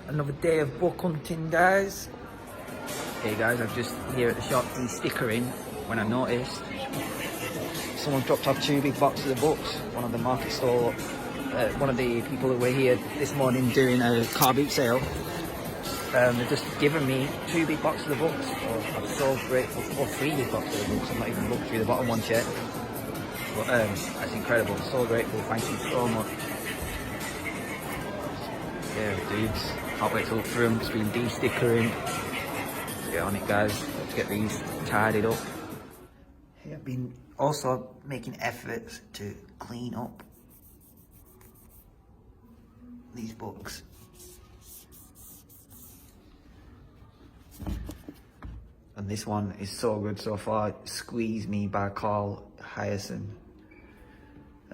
Another day of book hunting, guys. Hey guys, I'm just here at the shop de-stickering when I noticed someone dropped off 2 big boxes of books. One of the market store, one of the people that were here this morning doing a car boot sale, they've just given me 2 big boxes of books. I'm so grateful for 3 big boxes of books. I'm not even looked through the bottom ones yet. But that's incredible. So grateful. Thank you so much. Yeah, dudes. Can't wait to look through them. It's been de-stickering. Let's get on it, guys. Let's get these tidied up. I've been also making efforts to clean up these books. And this one is so good so far. Squeeze Me by Carl Hyacin.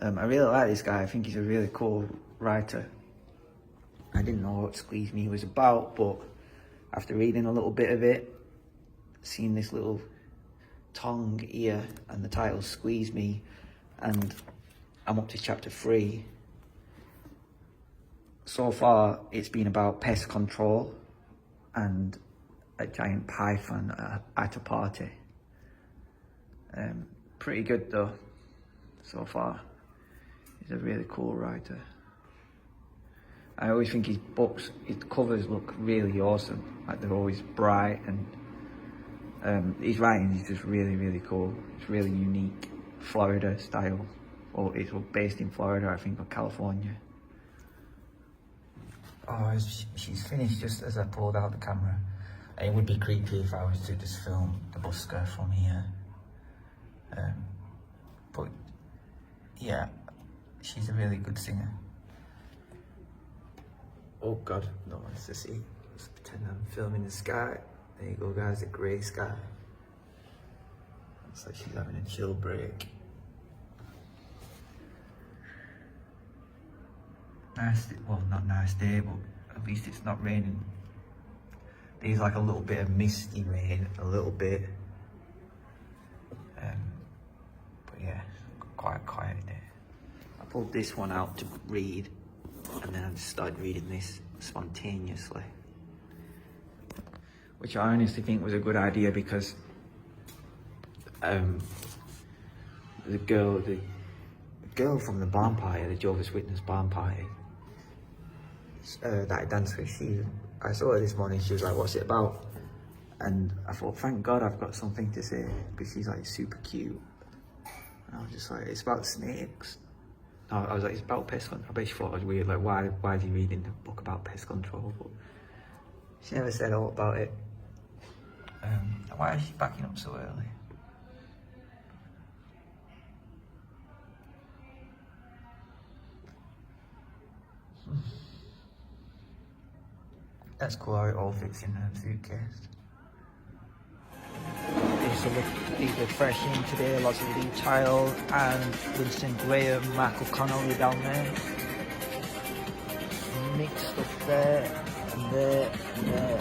I really like this guy. I think he's a really cool writer. I didn't know what Squeeze Me was about, but after reading a little bit of it, seeing this little tongue here and the title Squeeze Me, and I'm up to chapter 3. So far, it's been about pest control and a giant python at a party. Pretty good though, so far. He's a really cool writer. I always think his books, his covers look really awesome. Like they're always bright, and his writing is just really, really cool. It's really unique, Florida style. Or it's based in Florida, I think, or California. Oh, she's finished just as I pulled out the camera. It would be creepy if I was to just film the busker from here. But yeah, she's a really good singer. Oh God, no one wants to see. Let's pretend I'm filming the sky. There you go, guys, the grey sky. Looks like she's having a chill break. Nice, well, not nice day, but at least it's not raining. There's like a little bit of misty rain, a little bit. But yeah, quite a quiet day. I pulled this one out to read, and then I just started reading this spontaneously. Which I honestly think was a good idea because the girl from the barn party, the Jehovah's Witness barn party, that I danced with, I saw her this morning, she was like, what's it about? And I thought, thank God I've got something to say, because she's like super cute. And I was just like, it's about snakes. No, I was like, it's about pest control. I bet she thought I was weird, like why is he reading a book about pest control? But she never said all about it. Why is she backing up so early? That's cool how it all fits in a suitcase. These are fresh in today, lots of Lee Child and Winston Graham, Mark O'Connell were down there. Mixed stuff there, and there, and there.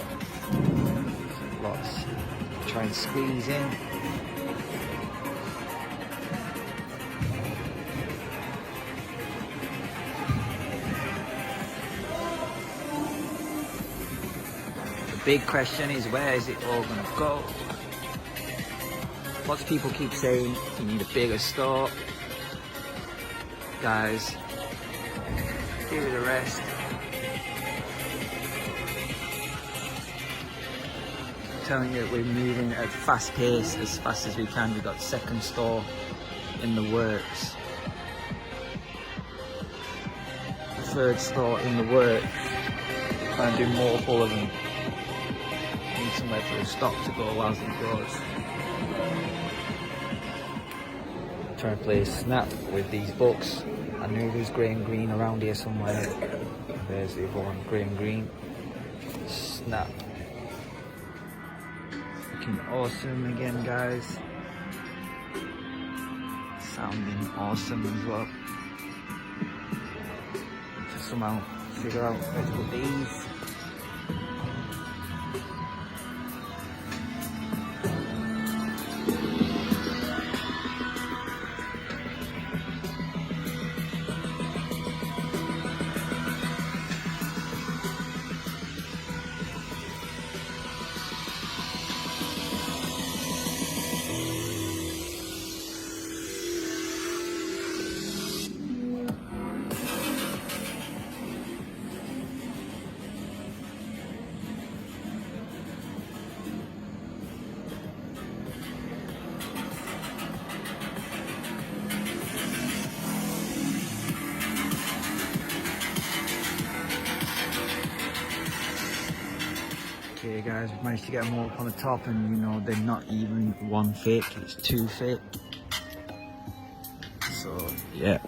Lots. Try and squeeze in. The big question is, where is it all gonna go? Lots of people keep saying you need a bigger store. Guys, give it a rest. I'm telling you, we're moving at a fast pace, as fast as we can. We've got second store in the works. Third store in the works. Trying to do more of them. Need somewhere for the stock to go whilst it grows. Trying to play Snap with these books. I knew there was grey and green around here somewhere. There's the other one, grey and green. Snap. Looking awesome again, guys. Sounding awesome as well. To somehow figure out where to put these. Okay guys, we've managed to get them all up on the top, and you know, they're not even one fake, it's two fake. So yeah,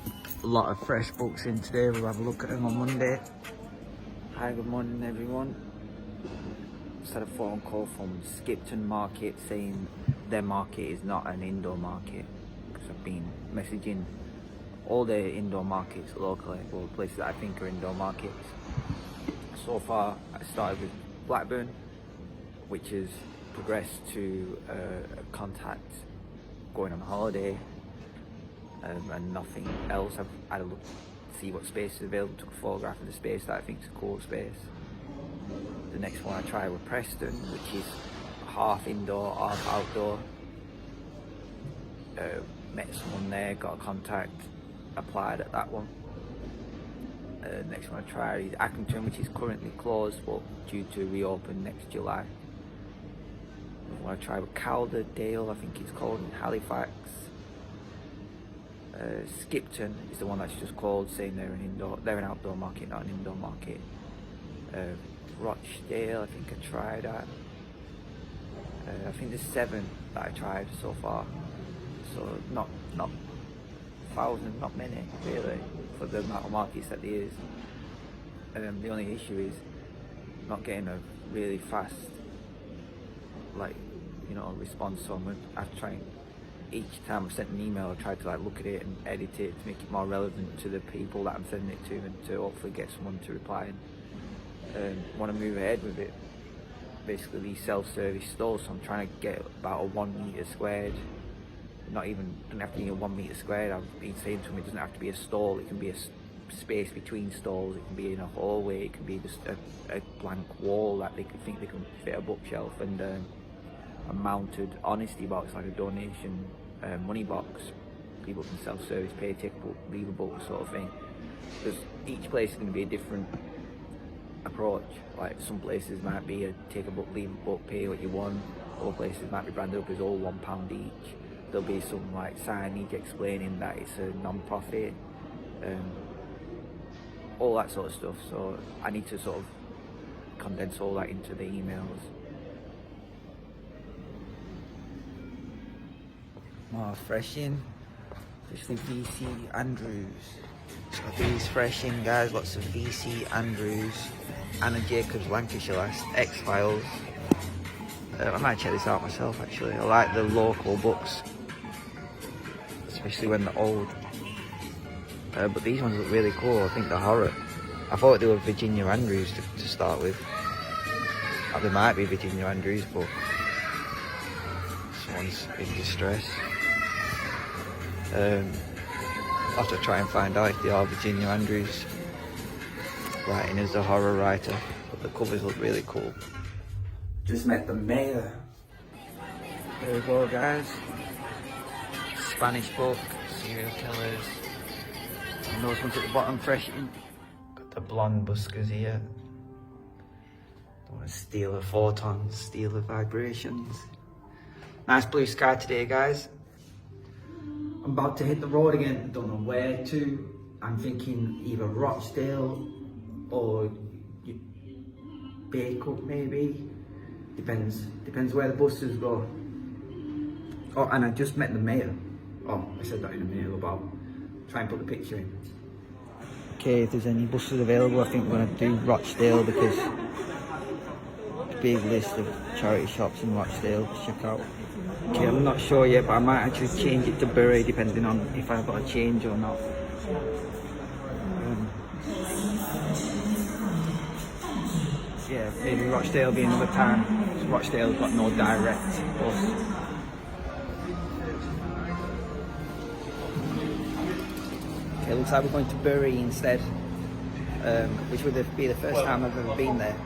a lot of fresh books in today. We'll have a look at them on Monday. Hi, good morning everyone. Just had a phone call from Skipton Market saying their market is not an indoor market, because I've been messaging all the indoor markets locally, or places that I think are indoor markets. So far I started with Blackburn, which has progressed to a contact going on holiday, and nothing else. I've had a look to see what space is available, took a photograph of the space that I think is a cool space. The next one I tried was Preston, which is half indoor, half outdoor. Met someone there, got a contact, applied at that one. Next one I tried is Accrington, which is currently closed but due to reopen next July. The one I tried with Calderdale, I think it's called, in Halifax. Skipton is the one that's just called, saying they're an outdoor market, not an indoor market. Rochdale, I think I tried at. I think there's 7 that I tried so far, so not thousands, not many really, for the amount of markets that there is. The only issue is not getting a really fast, like, you know, response. So I'm gonna have to try and, each time I've sent an email, I try to like look at it and edit it to make it more relevant to the people that I'm sending it to, and to hopefully get someone to reply and want to move ahead with it. Basically these self-service stores, so I'm trying to get about a 1 metre squared. Not even, doesn't have to be a 1 metre squared. I've been saying to them, it doesn't have to be a stall, it can be a space between stalls, it can be in a hallway, it can be just a blank wall that they can think they can fit a bookshelf, and a mounted honesty box, like a donation money box. People can self-service, pay, take a book, leave a book, sort of thing. Because each place is going to be a different approach. Like some places might be a take a book, leave a book, pay what you want. Other places might be branded up as all £1 each. There'll be some like signage explaining that it's a non-profit, all that sort of stuff. So I need to sort of condense all that into the emails. More fresh in, especially VC Andrews. Got these fresh in, guys. Lots of VC Andrews, Anna Jacobs, Lancashire Last, X-Files. I might check this out myself actually. I like the local books, especially when they're old. But these ones look really cool. I think they're horror. I thought they were Virginia Andrews to start with. They might be Virginia Andrews, but this one's in distress. I'll have to try and find out if they are Virginia Andrews writing as a horror writer, but the covers look really cool. Just met the mayor. There we go, guys. Spanish book, serial killers. And those ones at the bottom, fresh in. Got the blonde buskers here. Don't want to steal the photons, steal the vibrations. Nice blue sky today, guys. I'm about to hit the road again, don't know where to. I'm thinking either Rochdale or Bacup maybe. Depends where the buses go. Oh, and I just met the mayor. Oh, I said that in a mail about. Try and put the picture in. Okay, if there's any buses available, I think we're going to do Rochdale, because a big list of charity shops in Rochdale to check out. Okay, I'm not sure yet, but I might actually change it to Bury depending on if I've got a change or not. Yeah, maybe Rochdale will be another time. Rochdale's got no direct bus. Okay, it looks like we're going to Bury instead, which would be the first time I've ever been there,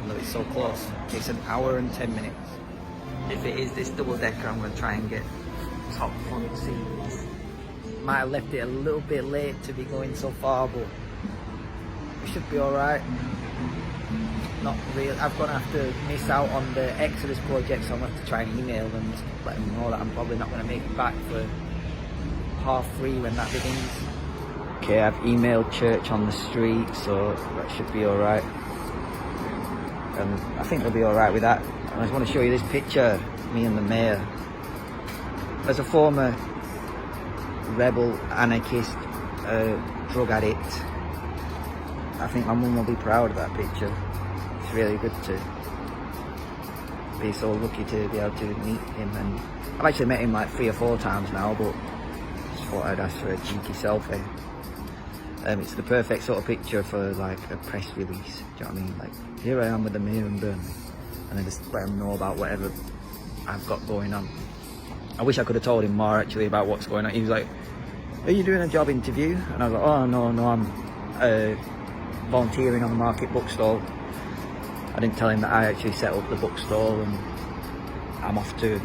although it's so close. It's an hour and 10 minutes. If it is this double decker, I'm going to try and get top front seats. Might have left it a little bit late to be going so far, but it should be alright. Not really. I'm going to have to miss out on the Exodus project, so I'm going to have to try and email them to let them know that I'm probably not going to make it back for 3:30 when that begins. Okay, I've emailed Church on the Street, so that should be alright. and I think they'll be alright with that. And I just want to show you this picture, me and the mayor. As a former rebel, anarchist, drug addict, I think my mum will be proud of that picture. It's really good to be so lucky to be able to meet him, and I've actually met him like 3 or 4 times now, but just thought I'd ask for a cheeky selfie. It's the perfect sort of picture for like a press release, do you know what I mean? Like, here I am with the mayor and Burnley, and then just let him know about whatever I've got going on. I wish I could have told him more actually about what's going on. He was like, are you doing a job interview? And I was like, oh no, I'm volunteering on the market bookstall. I didn't tell him that I actually set up the bookstall, and I'm off to,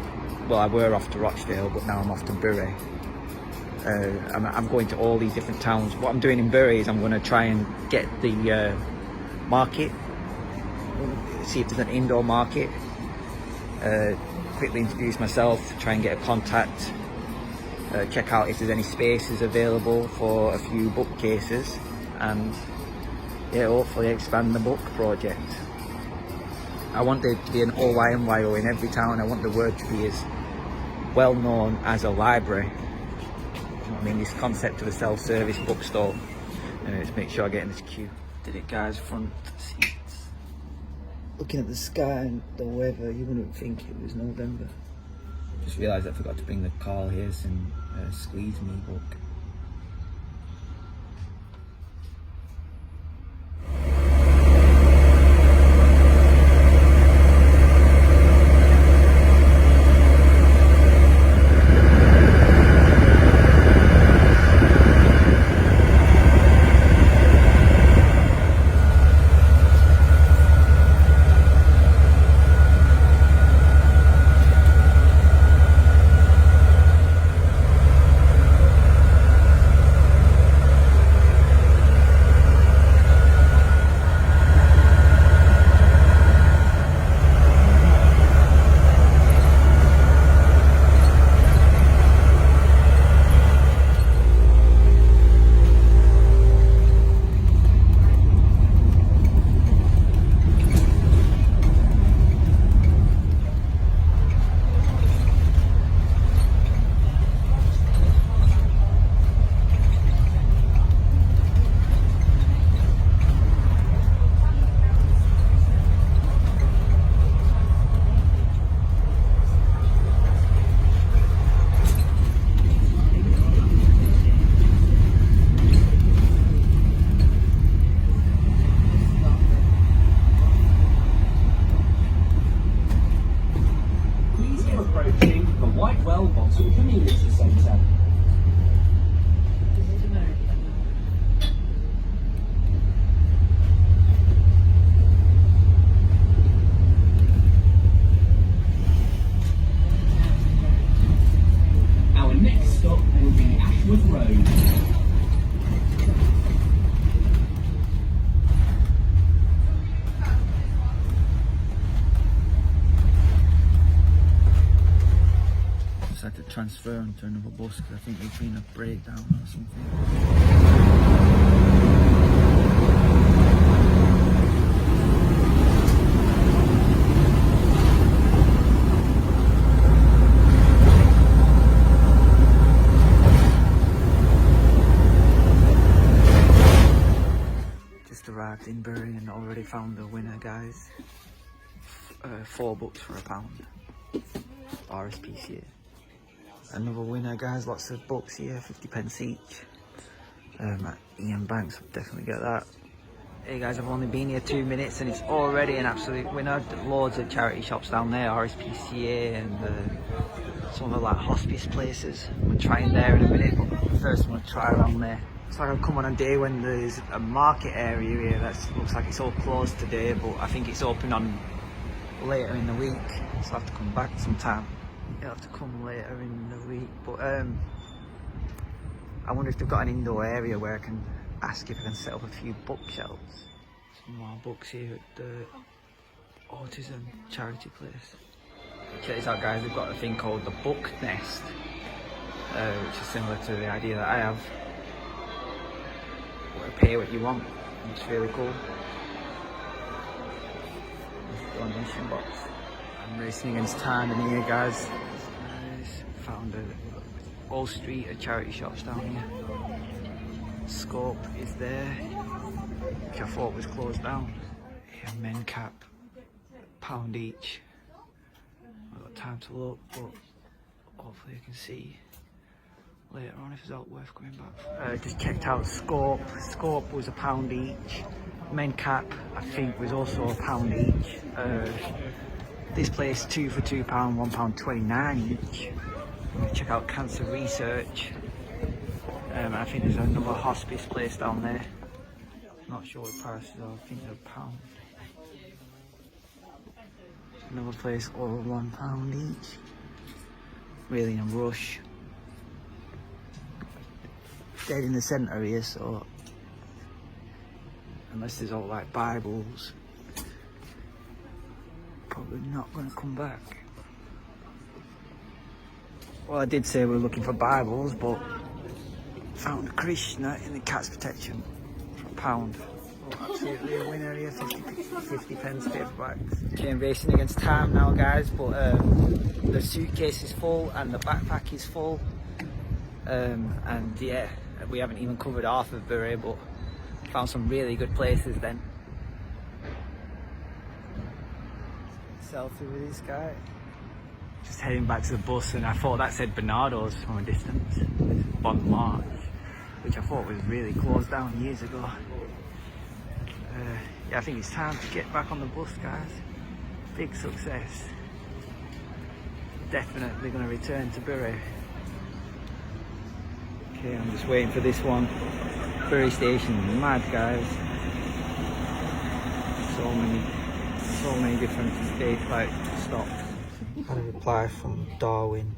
well, I were off to Rochdale, but now I'm off to Bury. I'm going to all these different towns. What I'm doing in Bury is I'm going to try and get the market, see if there's an indoor market, quickly introduce myself, try and get a contact, check out if there's any spaces available for a few bookcases, and yeah, hopefully expand the book project. I want there to be an OYMYO in every town. I want the word to be as well known as a library. I mean, this concept of a self-service bookstall. Let's make sure I get in this queue. Did it, guys? Front seats. Looking at the sky and the weather, you wouldn't think it was November. Just realised I forgot to bring the Carl Hayson Squeeze Me book. Had to transfer onto another bus because I think there's been a breakdown or something. Just arrived in Bury and already found the winner, guys. 4 books for £1. RSPCA. Another winner, guys. Lots of books here, 50p each. At Ian Banks, I'll definitely get that. Hey guys, I've only been here 2 minutes and it's already an absolute winner. Loads of charity shops down there, RSPCA and some of the like hospice places. I'm trying there in a minute, but first I'm gonna try around there. It's like I've come on a day when there's a market area here that looks like it's all closed today, but I think it's open on later in the week, so I'll have to come back sometime. You'll have to come later in the week, but I wonder if they've got an indoor area where I can ask if I can set up a few bookshelves. Some more books here at the autism charity place. Check this out, guys. They've got a thing called the Book Nest, which is similar to the idea that I have, where you pay what you want. It's really cool. donation box. I'm racing against time in here, guys. Found a Wall Street, a charity shops down here. Scope is there, which I thought was closed down. Here, men cap, £1 each. I've got time to look, but hopefully I can see later on if it's not worth coming back. Just checked out Scope. Scope was £1 each. Men cap, I think, was also £1 each. This place 2 for £2, £1.29 each. Check out Cancer Research. I think there's another hospice place down there. Not sure what the prices are. I think they're £1. Another place all £1 each. Really in a rush. Dead in the centre here, so unless there's all like Bibles, probably not going to come back. Well, I did say we were looking for Bibles, but found a Krishna in the cat's protection for £1. Oh, absolutely a winner here, 50 pence paperbacks. Okay, I'm racing against time now, guys, but the suitcase is full and the backpack is full. And yeah, we haven't even covered half of Bury, but found some really good places then. Selfie with this guy. Just heading back to the bus, and I thought that said Bernardo's from a distance. Bon March, which I thought was really closed down years ago. Yeah, I think it's time to get back on the bus, guys. Big success. Definitely going to return to Bury. Okay, I'm just waiting for this one. Bury station, mad, guys. So many different stage like stops. Had a reply from Darwin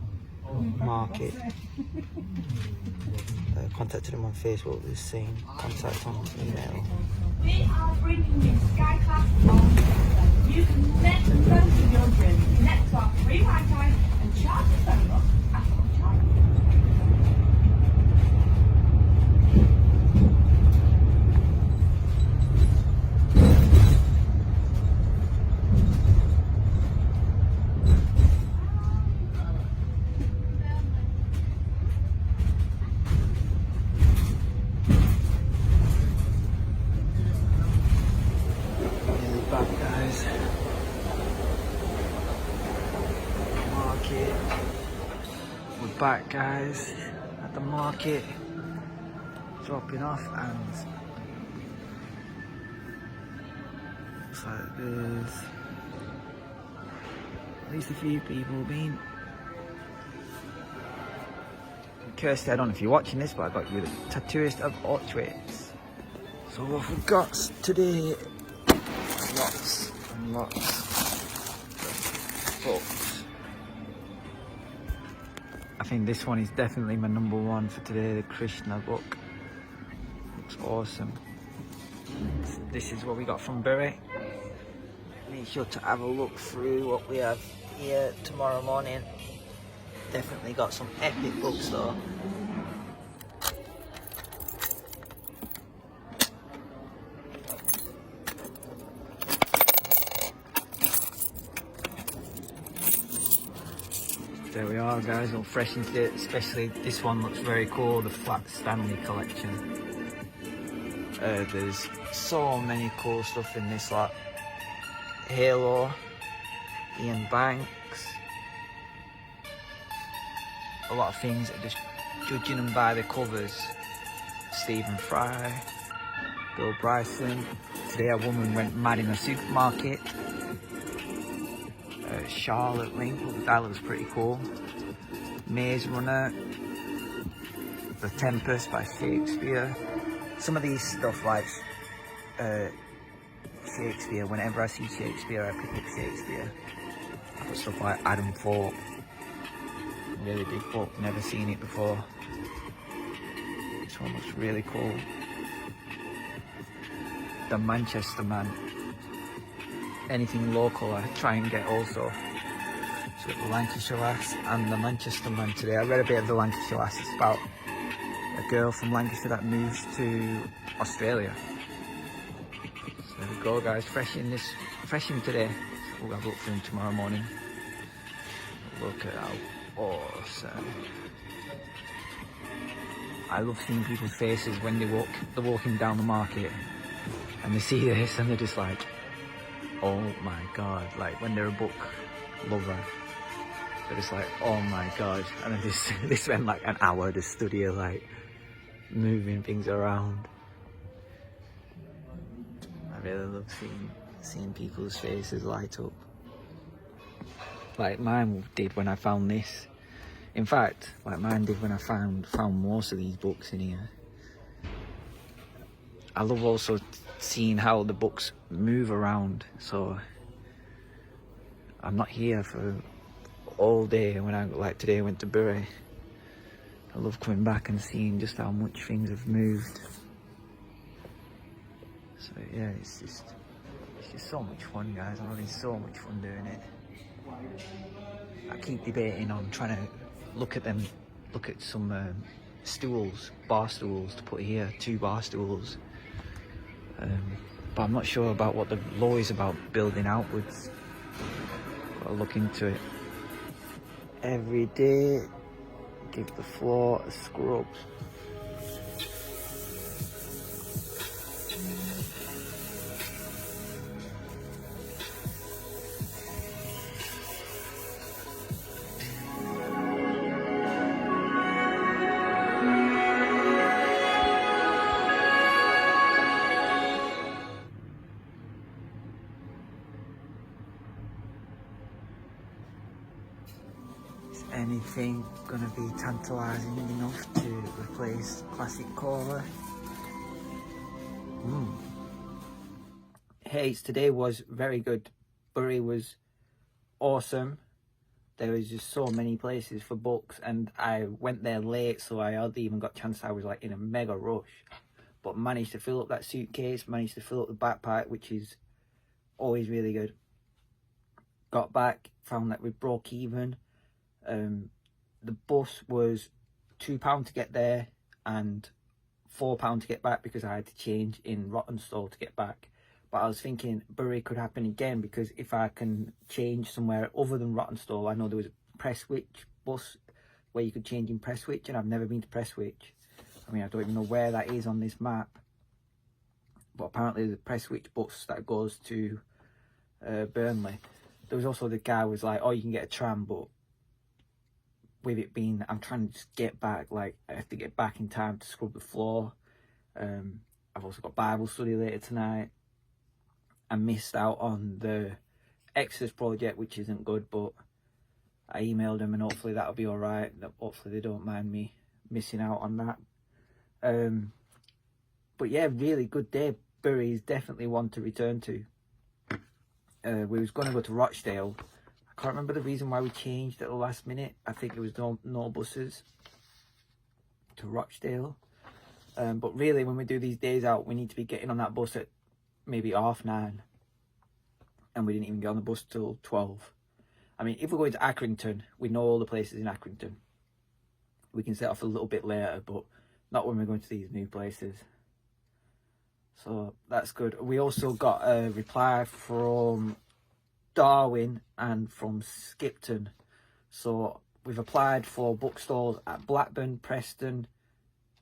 Market. Contacted him on Facebook with the same contact on email. We are bringing in Sky Class on. You can connect the phone to your grid, connect to our free Wi-Fi and charge your phone up at home charge. Back, guys, at the market, dropping off, and looks like there's at least a few people been. Kirsty, I don't know if you're watching this, but I got you the tattooist of Orchways. So what we've got today, lots and lots of books. I think this one is definitely my #1 for today, the Krishna book. Looks awesome. This is what we got from Bury. Make sure to have a look through what we have here tomorrow morning. Definitely got some epic books though. There we are, guys, all fresh into it. Especially this one looks very cool, the Flat Stanley collection. There's so many cool stuff in this lot. Halo, Ian Banks. A lot of things that just judging them by the covers. Stephen Fry, Bill Bryson. Today a woman went mad in a supermarket. Charlotte Link, that looks pretty cool. Maze Runner, The Tempest by Shakespeare. Some of these stuff like Shakespeare, whenever I see Shakespeare I pick up Shakespeare. I've got stuff like Adam Thorpe, really big book, never seen it before. This one looks really cool. The Manchester Man. Anything local I try and get also. So the Lancashire Lass and the Manchester Man today. I read a bit of the Lancashire Lass. It's about a girl from Lancashire that moves to Australia. So there we go, guys, fresh in today. We'll have a look for him tomorrow morning. Look at how awesome. I love seeing people's faces when they're walking down the market and they see this and they're just like, oh my god, like when they're a book lover, they're just like, oh my god. And then they spend like an hour to study, like moving things around. I really love seeing people's faces light up. Like mine did when I found this. In fact, like mine did when I found most of these books in here. I love also seeing how the books move around. So I'm not here for all day. When like today I went to Bury. I love coming back and seeing just how much things have moved. So yeah, it's just so much fun, guys. I'm having so much fun doing it. I keep debating on trying to look at some stools, bar stools to put here, 2 bar stools. But I'm not sure about what the law is about building outwards. Gotta look into it. Every day, give the floor a scrub. Anything gonna be tantalising enough to replace classic cola? Hayes today was very good. Bury was awesome. There was just so many places for books, and I went there late, so I hardly even got a chance. I was like in a mega rush, but managed to fill up that suitcase, managed to fill up the backpack, which is always really good. Got back, found that we broke even. The bus was £2 to get there and £4 to get back because I had to change in Rottenstall to get back. But I was thinking Bury could happen again, because if I can change somewhere other than Rottenstall, I know there was a Prestwich bus where you could change in Prestwich, and I've never been to Prestwich. I mean, I don't even know where that is on this map, but apparently there's a Prestwich bus that goes to Burnley. There was also the guy who was like, oh, you can get a tram, but with it being, I'm trying to just get back, like I have to get back in time to scrub the floor. I've also got Bible study later tonight. I missed out on the Exodus project, which isn't good, but I emailed them and hopefully that'll be alright. Hopefully they don't mind me missing out on that. But yeah, really good day. Bury is definitely one to return to. We was going to go to Rochdale. I can't remember the reason why we changed at the last minute. I think it was no buses to Rochdale. But really, when we do these days out, we need to be getting on that bus at maybe 9:30. And we didn't even get on the bus till 12. I mean, if we're going to Accrington, we know all the places in Accrington. We can set off a little bit later, but not when we're going to these new places. So that's good. We also got a reply from Darwin and from Skipton. So we've applied for bookstalls at Blackburn, Preston,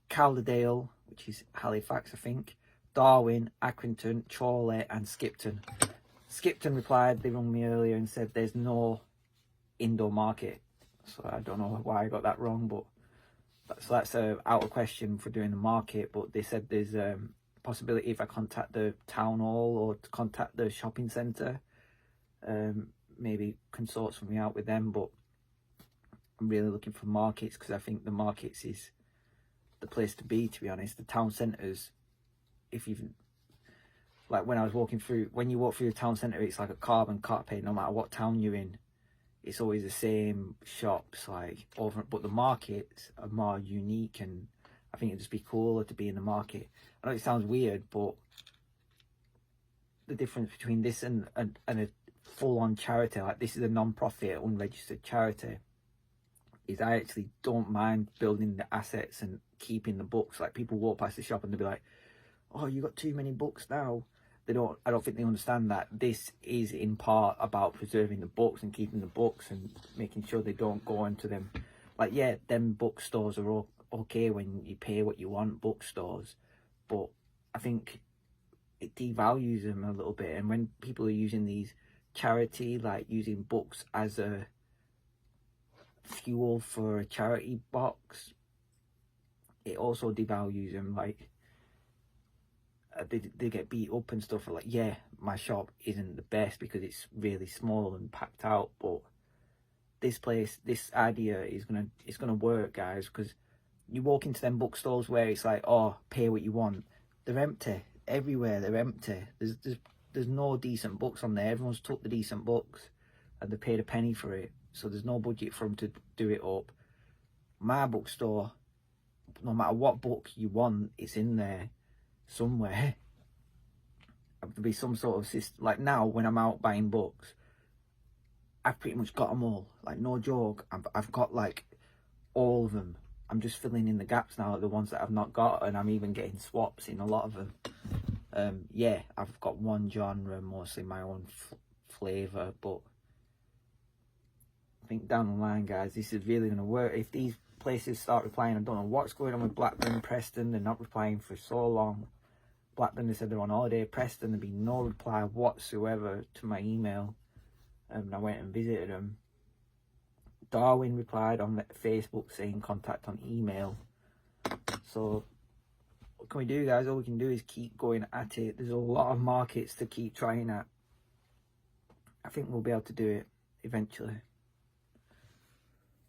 Calderdale, which is Halifax, I think, Darwin, Accrington, Chorley and Skipton. Skipton replied, they rang me earlier and said there's no indoor market. So I don't know why I got that wrong, but that's out of question for doing the market. But they said there's a possibility if I contact the town hall or to contact the shopping centre, maybe consort something out with them. But I'm really looking for markets, because I think the markets is the place to be, to be honest. The town centres, if you've, like when I was walking through, when you walk through the town centre, it's like a carbon copy, no matter what town you're in. It's always the same shops, like over, but the markets are more unique, and I think it'd just be cooler to be in the market. I know it sounds weird, but the difference between this and a full-on charity, like this is a non-profit, unregistered charity, is I actually don't mind building the assets and keeping the books. Like people walk past the shop and they'll be like, oh, you got too many books now. I don't think they understand that this is in part about preserving the books and keeping the books and making sure they don't go into them. Like, yeah, them bookstores are okay when you pay what you want, bookstores, but I think it devalues them a little bit. And when people are using these charity, like using books as a fuel for a charity box, it also devalues them. Like, they get beat up and stuff. Like, yeah, my shop isn't the best because it's really small and packed out, but this idea is gonna work, guys, because you walk into them bookstores where it's like, oh, pay what you want. They're empty everywhere. They're empty. There's no decent books on there. Everyone's took the decent books and they paid a penny for it, so there's no budget for them to do it up. My bookstore, no matter what book you want, it's in there somewhere. There'll be some sort of system. Like, now when I'm out buying books, I've pretty much got them all. Like, no joke, I've got like all of them. I'm just filling in the gaps now, the ones that I've not got, and I'm even getting swaps in a lot of them. Yeah, I've got one genre, mostly my own flavour, but I think down the line, guys, this is really going to work. If these places start replying, I don't know what's going on with Blackburn, Preston, they're not replying for so long. Blackburn, they said they're on holiday. Preston, there'd be no reply whatsoever to my email. And I went and visited them. Darwin replied on Facebook saying contact on email. So what can we do, guys? All we can do is keep going at it. There's a lot of markets to keep trying at. I think we'll be able to do it eventually.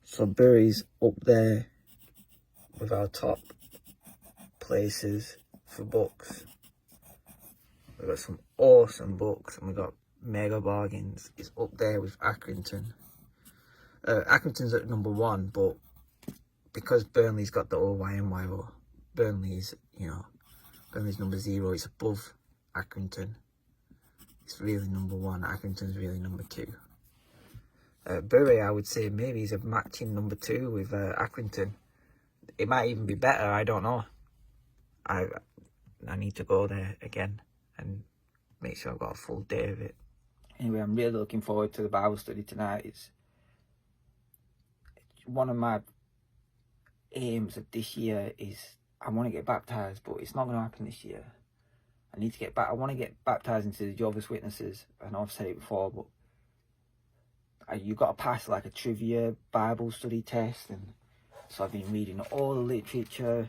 So Bury's up there with our top places for books. We've got some awesome books and we've got mega bargains. It's up there with Accrington. Accrington's at number 1, but because Burnley's got the OYMYO, Burnley's number 0. It's above Accrington. It's really number 1. Accrington's really number 2. Bury, I would say, maybe is a matching number 2 with Accrington. It might even be better, I don't know. I need to go there again and make sure I've got a full day of it. Anyway, I'm really looking forward to the Bible study tonight. It's one of my aims of this year is I want to get baptized, but it's not going to happen this year. I need to get back. I want to get baptized into the Jehovah's Witnesses. I know I've said it before, but you got to pass like a trivia Bible study test, and so I've been reading all the literature.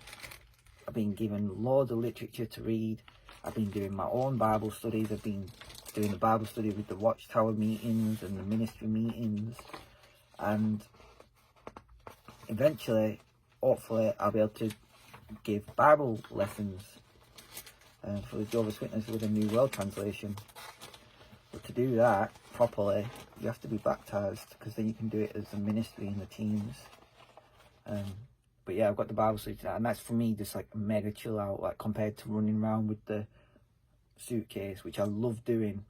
I've been given loads of literature to read. I've been doing my own Bible studies. I've been doing the Bible study with the Watchtower meetings and the ministry meetings, and eventually, hopefully, I'll be able to give Bible lessons for the Jehovah's Witnesses with a New World Translation. But to do that properly, you have to be baptized, because then you can do it as a ministry in the teams. But yeah, I've got the Bible study tonight, and that's for me just like a mega chill out, like compared to running around with the suitcase, which I love doing.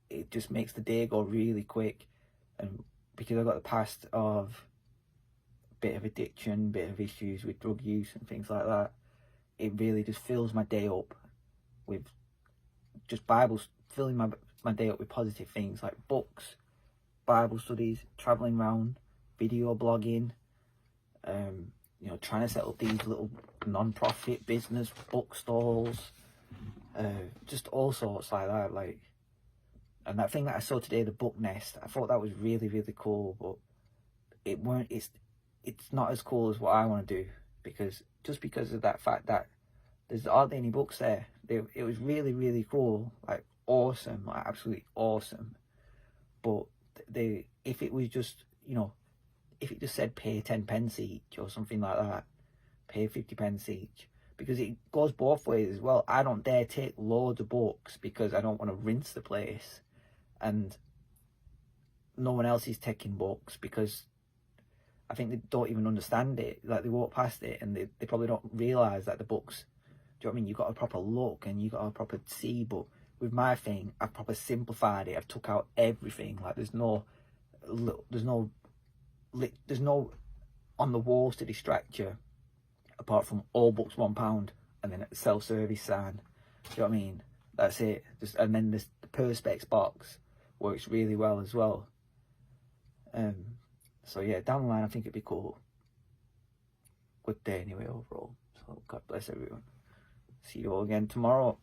It just makes the day go really quick, and because I've got the past of bit of addiction, bit of issues with drug use and things like that, it really just fills my day up with just Bibles, filling my day up with positive things like books, Bible studies, traveling around, video blogging, trying to set up these little non-profit business bookstores, just all sorts like that. Like, and that thing that I saw today, the book nest, I thought that was really, really cool, but it's not as cool as what I want to do, because of that fact that there's hardly any books there. It was really, really cool, like awesome, like absolutely awesome. But if it was just, if it just said pay 10 pence each or something like that, pay 50 pence each, because it goes both ways as well. I don't dare take loads of books because I don't want to rinse the place, and no one else is taking books because I think they don't even understand it. Like, they walk past it and they probably don't realise that the books, do you know what I mean? You've got a proper look and you got a proper see, but with my thing, I've proper simplified it. I've took out everything. Like, there's no on the walls to distract you, apart from all books £1 and then a self-service sign. Do you know what I mean? that's it. And then the Perspex box works really well as well. So yeah, down the line I think it'd be cool. Good day anyway overall. So God bless everyone. See you all again tomorrow.